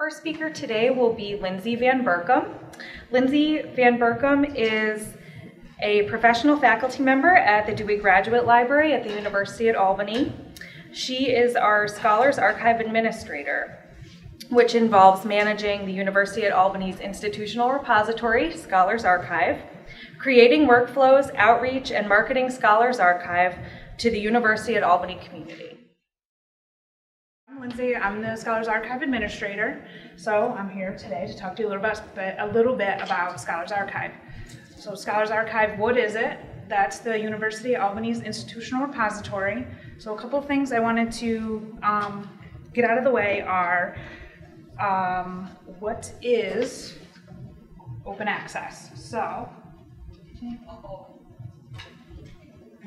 First speaker today will be Lindsay Van Berkom. Lindsay Van Berkom is a professional faculty member at the Dewey Graduate Library at the University at Albany. She is our Scholars Archive Administrator, which involves managing the University at Albany's institutional repository, Scholars Archive, creating workflows, outreach, and marketing Scholars Archive to the University at Albany community. I'm Lindsay. I'm the Scholars Archive Administrator, so I'm here today to talk to you a little bit about Scholars Archive. So Scholars Archive, what is it? That's the University at Albany's institutional repository. So a couple of things I wanted to get out of the way are what is open access? So,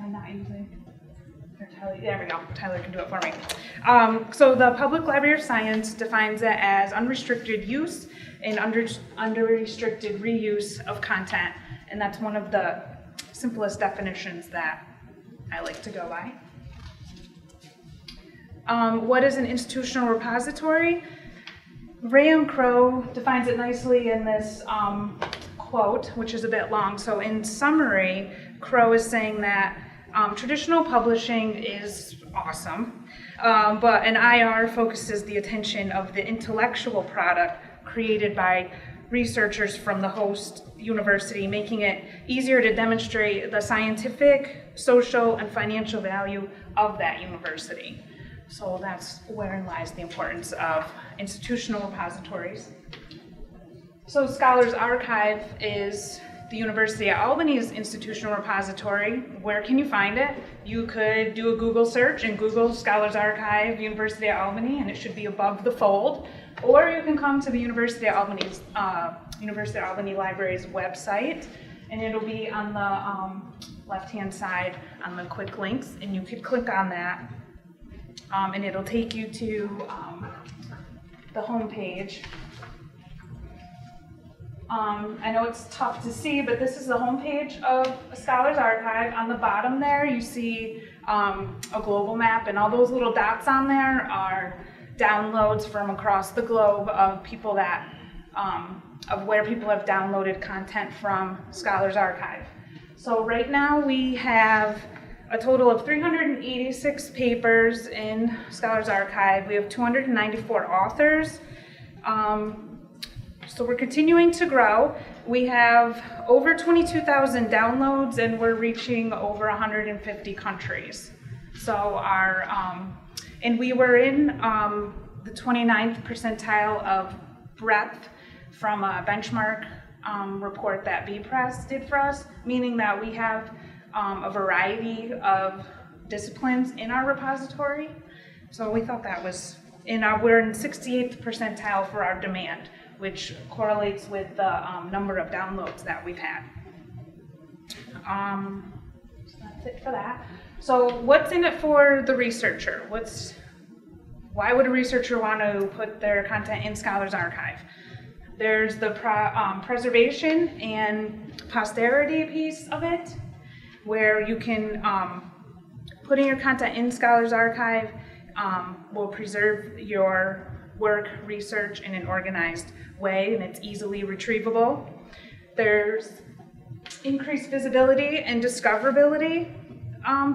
I'm not using... There we go. Tyler can do it for me. So the Public Library of Science defines it as unrestricted use and unrestricted reuse of content, and that's one of the simplest definitions that I like to go by. What is an institutional repository? Ray Crow defines it nicely in this quote, which is a bit long. So in summary, Crow is saying that traditional publishing is awesome, but an IR focuses the attention of the intellectual product created by researchers from the host university, making it easier to demonstrate the scientific, social, and financial value of that university. So that's wherein lies the importance of institutional repositories. So Scholars Archive is the University at Albany's institutional repository. Where can you find it? You could do a Google search and Google Scholars Archive, University at Albany, and it should be above the fold. Or you can come to the University at Albany's University at Albany Library's website, and it'll be on the left-hand side on the quick links, and you could click on that, and it'll take you to the home page. I know it's tough to see, but this is the homepage of Scholars Archive. On the bottom there, you see a global map, and all those little dots on there are downloads from across the globe of people that, of where people have downloaded content from Scholars Archive. So right now we have a total of 386 papers in Scholars Archive. We have 294 authors. So we're continuing to grow. We have over 22,000 downloads, and we're reaching over 150 countries. So and we were in the 29th percentile of breadth from a benchmark report that B-Press did for us, meaning that we have a variety of disciplines in our repository. So we thought that was, we're in 68th percentile for our demand, which correlates with the number of downloads that we've had. So that's it for that. So what's in it for the researcher? Why would a researcher want to put their content in Scholars Archive? There's the preservation and posterity piece of it, where you can, putting your content in Scholars Archive will preserve your work, research in an organized way, and it's easily retrievable. There's increased visibility and discoverability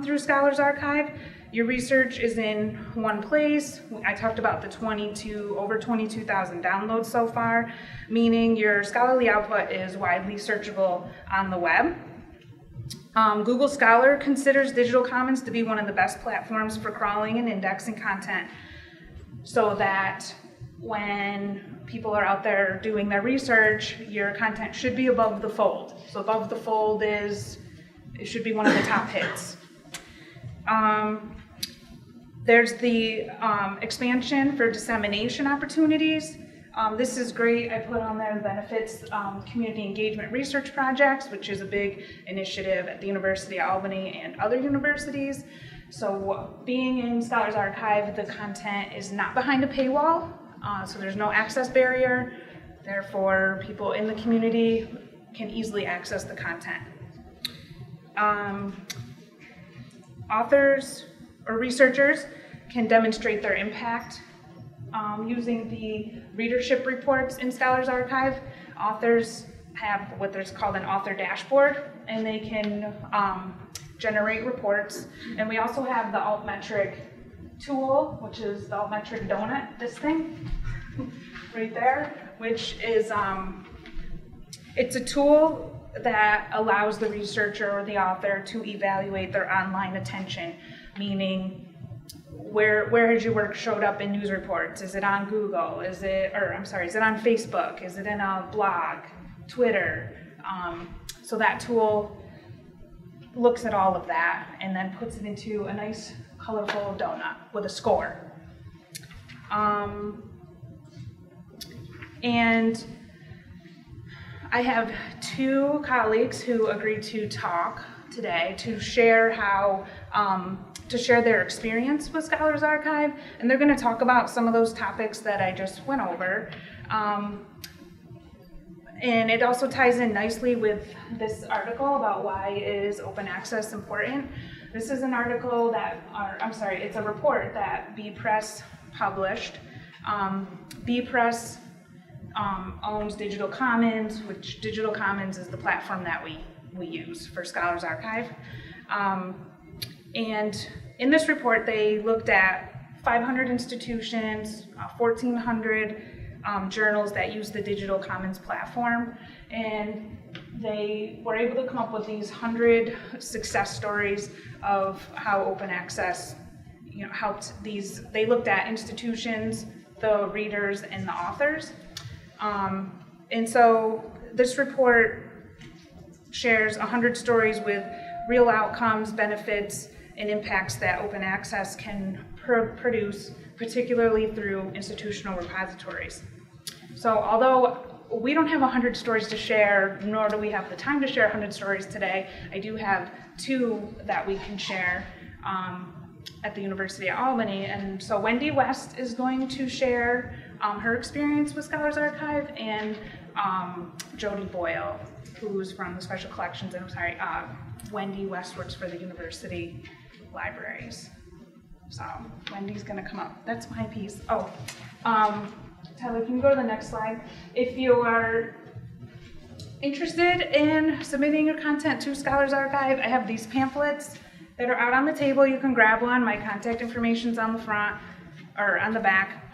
through Scholars Archive. Your research is in one place. I talked about the over 22,000 downloads so far, meaning your scholarly output is widely searchable on the web. Google Scholar considers Digital Commons to be one of the best platforms for crawling and indexing content, so that when people are out there doing their research, your content should be above the fold. So above the fold it should be one of the top hits. There's the expansion for dissemination opportunities. This is great. I put on there the benefits community engagement research projects, which is a big initiative at the University of Albany and other universities. So being in Scholars Archive, the content is not behind a paywall, so there's no access barrier. Therefore, people in the community can easily access the content. Authors or researchers can demonstrate their impact using the readership reports in Scholars Archive, authors have what is called an author dashboard, and they can generate reports. And we also have the altmetric tool, which is the altmetric donut, this thing right there, which is it's a tool that allows the researcher or the author to evaluate their online attention, meaning where has your work showed up in news reports? Is it on Google? Is it on Facebook? Is it in a blog, Twitter? So that tool looks at all of that and then puts it into a nice colorful donut with a score. And I have two colleagues who agreed to talk today to share their experience with Scholars Archive, and they're going to talk about some of those topics that I just went over. And it also ties in nicely with this article about why is open access important. This is an article it's a report that B Press published. B Press owns Digital Commons, which Digital Commons is the platform that we use for Scholars Archive. And in this report, they looked at 500 institutions, 1,400 journals that use the Digital Commons platform, and they were able to come up with these 100 success stories of how open access helped these. They looked at institutions, the readers, and the authors. And so this report shares 100 stories with real outcomes, benefits, and impacts that open access can produce, particularly through institutional repositories. So although we don't have 100 stories to share, nor do we have the time to share 100 stories today, I do have two that we can share at the University of Albany. And so Wendy West is going to share her experience with Scholars Archive, and Jodi Boyle, who's from the Special Collections, and Wendy West works for the University Libraries. So Wendy's gonna come up. That's my piece. Tyler, can you go to the next slide? If you are interested in submitting your content to Scholars Archive, I have these pamphlets that are out on the table. You can grab one. My contact information's on the front or on the back.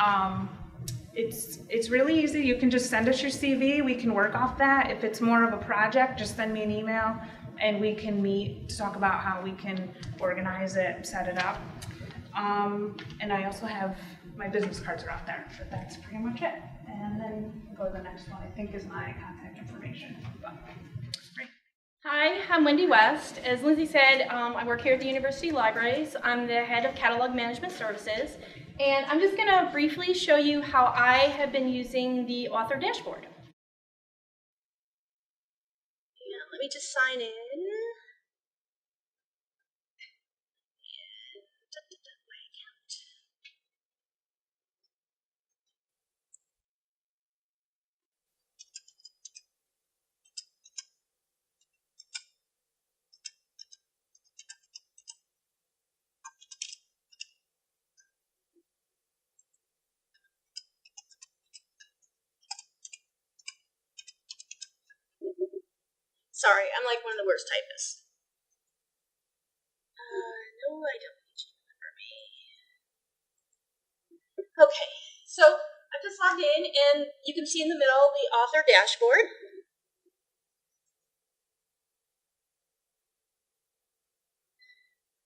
It's really easy. You can just send us your CV. We can work off that. If it's more of a project, just send me an email and we can meet to talk about how we can organize it, set it up. And I also have my business cards are out there, but that's pretty much it. And then go to the next one, I think is my contact information. Great. Hi, I'm Wendy West. As Lindsay said, I work here at the University Libraries. I'm the head of Catalog Management Services. And I'm just going to briefly show you how I have been using the author dashboard. Yeah, let me just sign in. Sorry, I'm like one of the worst typists. No, I don't need you to remember me. Okay, so I've just logged in, and you can see in the middle the author dashboard.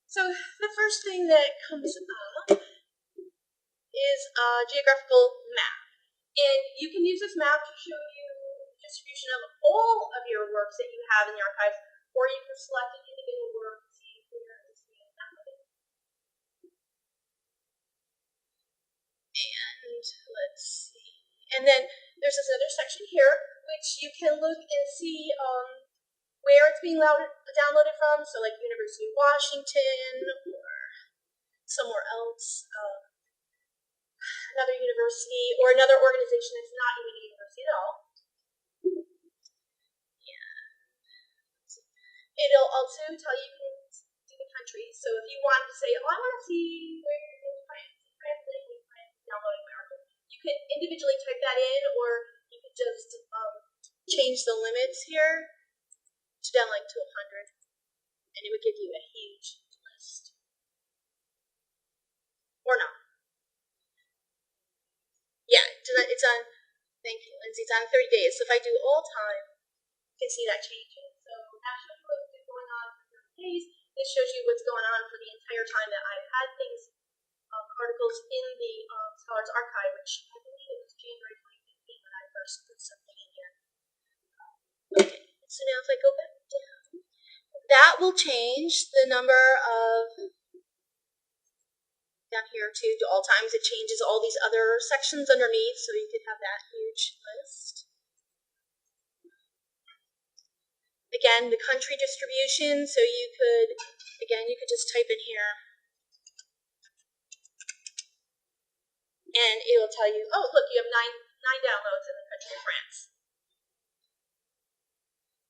So the first thing that comes up is a geographical map. And you can use this map to show you distribution of all of your works that you have in the archives, or you can select an individual work to see where it's being downloaded. And let's see. And then there's this other section here, which you can look and see where it's being downloaded from. So like University of Washington or somewhere else, another university or another organization that's not even a university at all. It'll also tell you to the country. So if you want to say, oh, I want to see where you're in France, downloading my article, could individually type that in, or you could just change the limits here to down like to 100, and it would give you a huge list. Or not. Yeah, it's on, thank you, Lindsay, it's on 30 days. So if I do all time, you can see that changing. So that shows you what's been going on for 30 days. This shows you what's going on for the entire time that I've had things, articles in the Scholars Archive, which I believe it was January 2015 when I first put something in here. Okay, so now if I go back down, that will change the number of, down here too, to all times. It changes all these other sections underneath, so you could have that huge list. Again, the country distribution, so you could, again, you could just type in here, and it will tell you, oh, look, you have nine downloads in the country of France.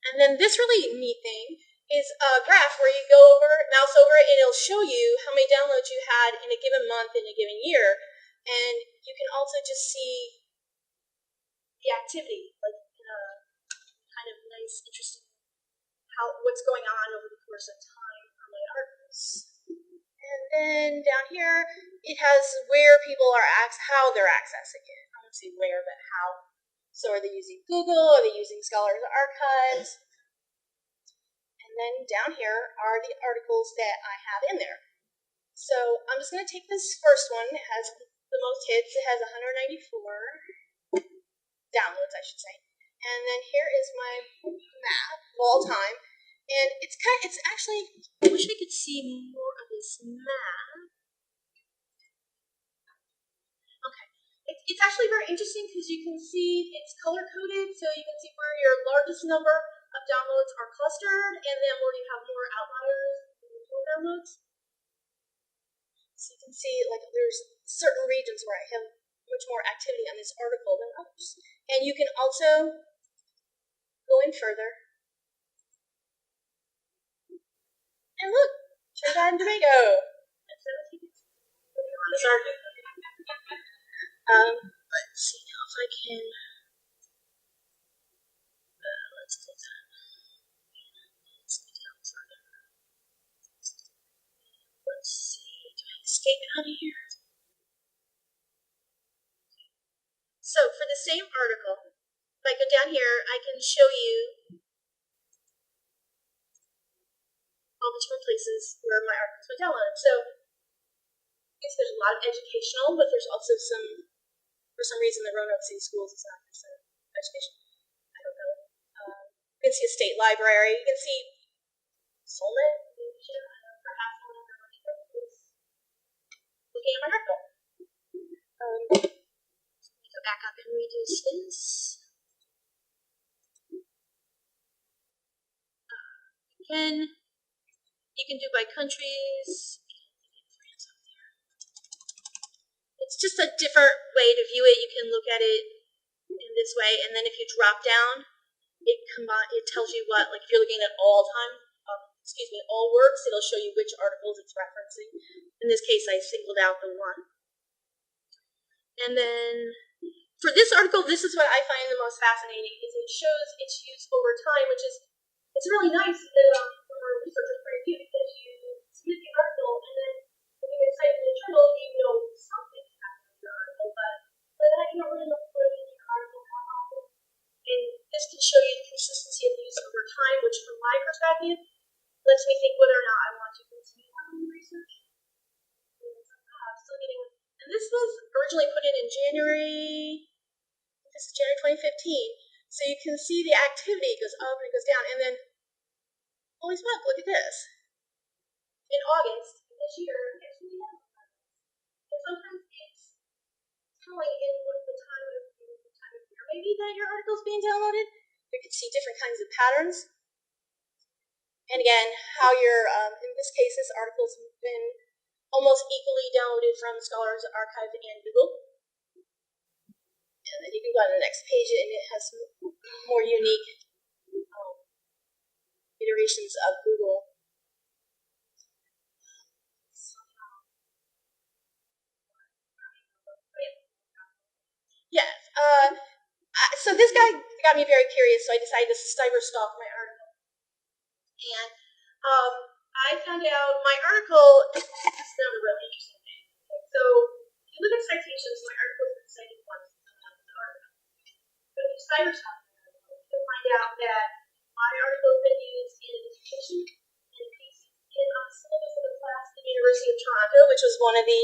And then this really neat thing is a graph where you go over, mouse over it, and it'll show you how many downloads you had in a given month in a given year. And you can also just see the activity, like in a kind of nice, interesting, what's going on over the course of time on my articles. And then down here, it has where people are how they're accessing it. I won't say where, but how. So are they using Google? Are they using Scholars Archives? And then down here are the articles that I have in there. So I'm just going to take this first one. It has the most hits. It has 194 downloads, I should say. And then here is my map of all time. And it's actually, I wish I could see more of this map. Okay. It's actually very interesting because you can see it's color-coded, so you can see where your largest number of downloads are clustered, and then where you have more outliers, individual downloads. So you can see, like, there's certain regions where I have much more activity on this article than others. And you can also go in further. And look, Trinidad and Tobago. Sorry. Let's see now if I can. Let's do that. Let's go down further. Let's see. Do I escape out of here? So for the same article, if I go down here, I can show you all the different places where my articles were downloaded. So I guess there's a lot of educational, but there's also some, for some reason, the Roanoke City Schools is not percent education. I don't know. You can see a state library. You can see Solman, perhaps one of the looking at my article. Let me go back up and reduce this. Again, you can do by countries. It's just a different way to view it. You can look at it in this way, and then if you drop down, it tells you what, like if you're looking at all works, it'll show you which articles it's referencing. In this case, I singled out the one. And then for this article, this is what I find the most fascinating, is it shows its use over time, which is, it's really nice from a researcher's point of view, because you submit the article, and then when you get cited in the journal, you know something happened in your article, but you don't really know what in your article how often. And this can show you the consistency of use over time, which from my perspective, lets me think whether or not I want to continue on the research. And this was originally put in January, this is January 2015, so you can see the activity goes up and it goes down, and then, holy smoke, look at this. In August this year, it's really down. And sometimes it's telling in what the time of year maybe that your article's being downloaded. You can see different kinds of patterns. And again, how your, in this case, this article's been almost equally downloaded from Scholars Archive and Google. And then you can go on to the next page, and it has more unique iterations of Google. So this guy got me very curious, so I decided to cyberstalk my article. And I found out my article, this is another really interesting thing. So if you look at citations, my article has been cited once in the article. But if you cyberstalk my article, you'll find out that my article has been used in a dissertation and a piece in a syllabus of a class at the University of Toronto, which was one of the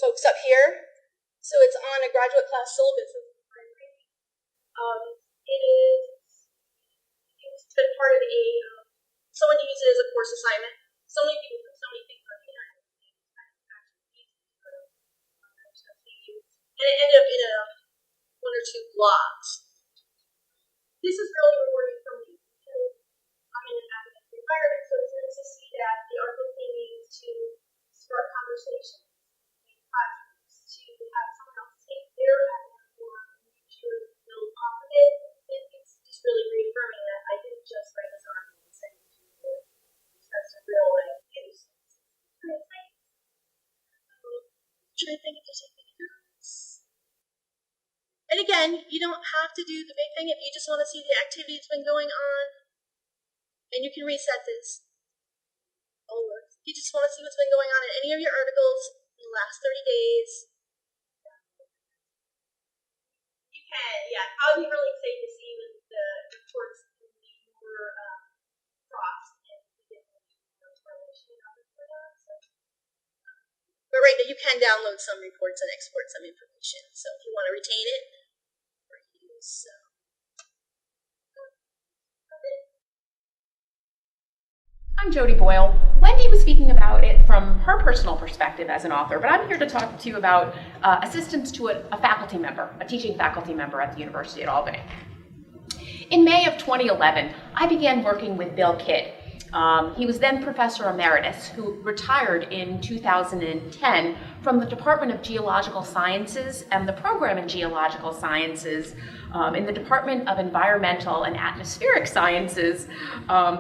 folks up here. So it's on a graduate class syllabus. It's been part of someone used it as a course assignment. So many things on the internet. And it ended up in one or two blogs. This is really rewarding for me because I'm in an academic environment, so it's nice to see that the article being used to start conversations, to have someone else take their academic work and to build off of it. It's just really reaffirming that I didn't just write this article and send it to you. That's a real use. Try to think if there's anything else. And again, you don't have to do the big thing if you just want to see the activity that's been going on. And you can reset this. If you just want to see what's been going on in any of your articles in the last 30 days. You can, yeah. I would be really excited to see when the reports can be more crossed and get more correlation on what's going on. But right now you can download some reports and export some information. So if you want to retain it or use. I'm Jodi Boyle. Wendy was speaking about it from her personal perspective as an author, but I'm here to talk to you about assistance to a faculty member, a teaching faculty member at the University at Albany. In May of 2011, I began working with Bill Kidd. He was then Professor Emeritus, who retired in 2010 from the Department of Geological Sciences and the program in Geological Sciences in the Department of Environmental and Atmospheric Sciences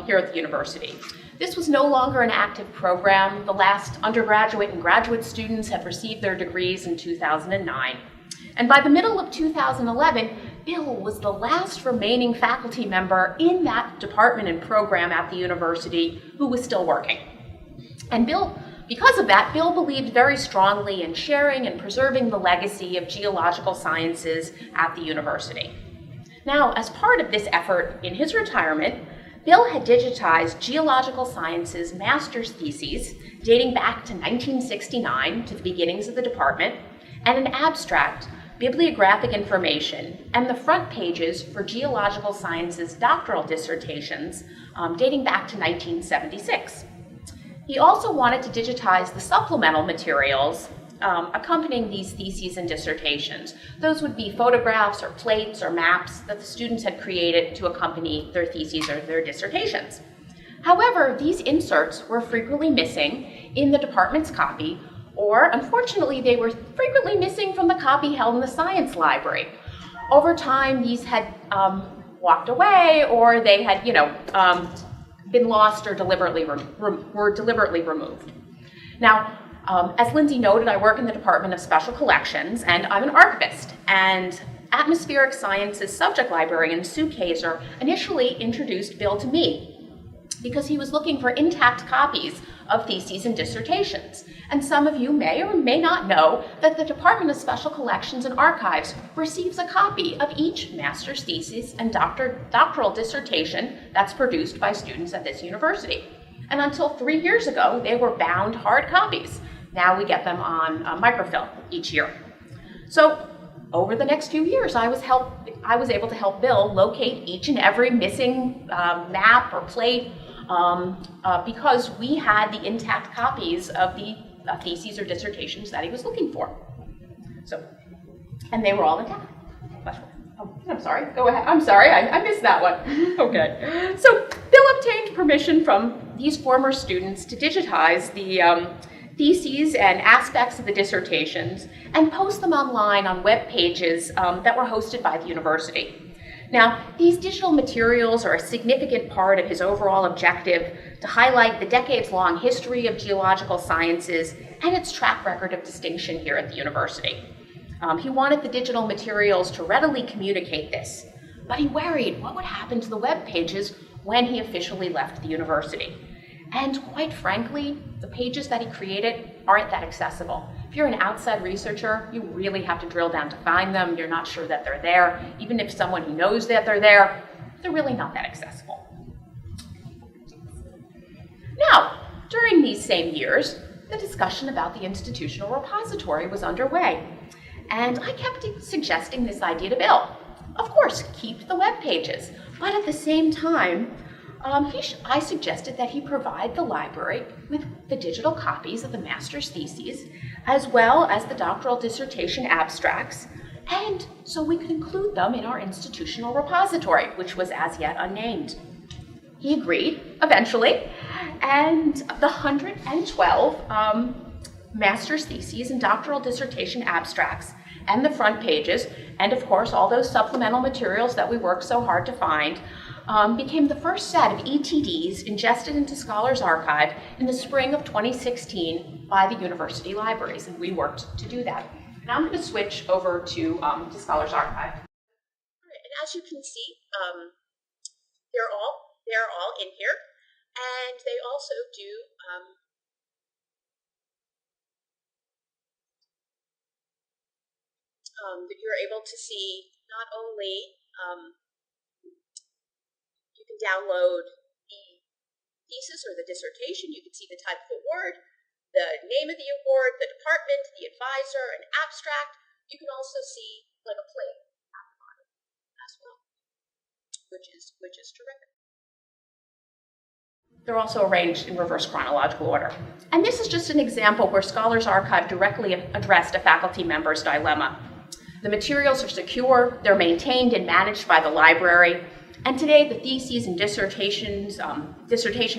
here at the university. This was no longer an active program. The last undergraduate and graduate students had received their degrees in 2009. And by the middle of 2011, Bill was the last remaining faculty member in that department and program at the university who was still working. And Bill, because of that, Bill believed very strongly in sharing and preserving the legacy of geological sciences at the university. Now, as part of this effort in his retirement, Bill had digitized geological sciences master's theses dating back to 1969, to the beginnings of the department, and an abstract, bibliographic information, and the front pages for geological sciences doctoral dissertations dating back to 1976. He also wanted to digitize the supplemental materials accompanying these theses and dissertations. Those would be photographs or plates or maps that the students had created to accompany their theses or their dissertations. However, these inserts were frequently missing in the department's copy, or unfortunately, they were frequently missing from the copy held in the science library. Over time, these had walked away, or they had, been lost or were deliberately removed. Now, as Lindsay noted, I work in the Department of Special Collections, and I'm an archivist. And atmospheric sciences subject librarian Sue Kaiser initially introduced Bill to me because he was looking for intact copies of theses and dissertations. And some of you may or may not know that the Department of Special Collections and Archives receives a copy of each master's thesis and doctoral dissertation that's produced by students at this university. And until 3 years ago, they were bound hard copies. Now we get them on microfilm each year. So over the next few years, I was able to help Bill locate each and every missing map or plate because we had the intact copies of the theses or dissertations that he was looking for. So, and they were all intact. Oh, I'm sorry, go ahead. I'm sorry, I missed that one. Okay. So Bill obtained permission from these former students to digitize the theses and aspects of the dissertations and post them online on web pages that were hosted by the university. Now, these digital materials are a significant part of his overall objective to highlight the decades-long history of geological sciences and its track record of distinction here at the university. He wanted the digital materials to readily communicate this, but he worried what would happen to the web pages when he officially left the university. And quite frankly, the pages that he created aren't that accessible. If you're an outside researcher, you really have to drill down to find them. You're not sure that they're there. Even if someone who knows that they're really not that accessible. Now, during these same years, the discussion about the institutional repository was underway. And I kept suggesting this idea to Bill. Of course, keep the web pages, but at the same time, I suggested that he provide the library with the digital copies of the master's theses, as well as the doctoral dissertation abstracts, and so we could include them in our institutional repository, which was as yet unnamed. He agreed, eventually, and the 112 master's theses and doctoral dissertation abstracts and the front pages, and of course all those supplemental materials that we worked so hard to find, became the first set of ETDs ingested into Scholars Archive in the spring of 2016 by the university libraries, and we worked to do that. Now I'm going to switch over to Scholars Archive. All right, and as you can see, they're all in here, and they also do that you're able to see not only you can download the thesis or the dissertation, you can see the type of award, the name of the award, the department, the advisor, an abstract. You can also see like a plate at the bottom as well, which is terrific. They're also arranged in reverse chronological order. And this is just an example where Scholars Archive directly addressed a faculty member's dilemma. The materials are secure, they're maintained and managed by the library, and today the theses and dissertation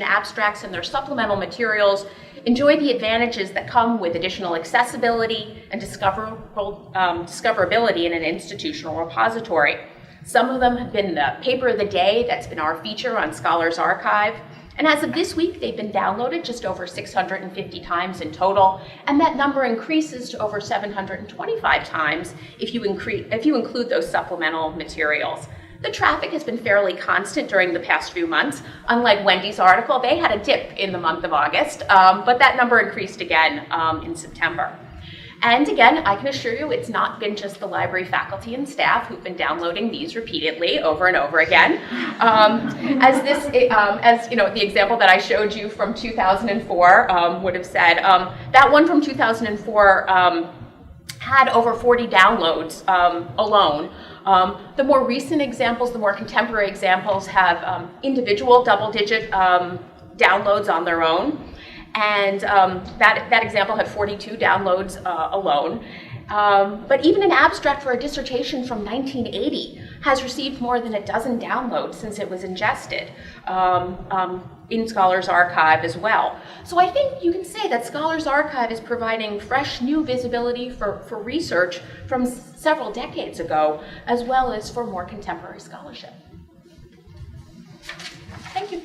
abstracts and their supplemental materials enjoy the advantages that come with additional accessibility and discoverability in an institutional repository. Some of them have been the paper of the day that's been our feature on Scholars Archive. And as of this week, they've been downloaded just over 650 times in total, and that number increases to over 725 times if you include those supplemental materials. The traffic has been fairly constant during the past few months. Unlike Wendy's article, they had a dip in the month of August, but that number increased again in September. And again, I can assure you it's not been just the library faculty and staff who've been downloading these repeatedly over and over again. As you know, the example that I showed you from 2004 would have said, that one from 2004 had over 40 downloads alone. The more recent examples, the more contemporary examples have individual double-digit downloads on their own. And that example had 42 downloads alone. But even an abstract for a dissertation from 1980 has received more than a dozen downloads since it was ingested in Scholars Archive as well. So I think you can say that Scholars Archive is providing fresh new visibility for research from several decades ago, as well as for more contemporary scholarship. Thank you.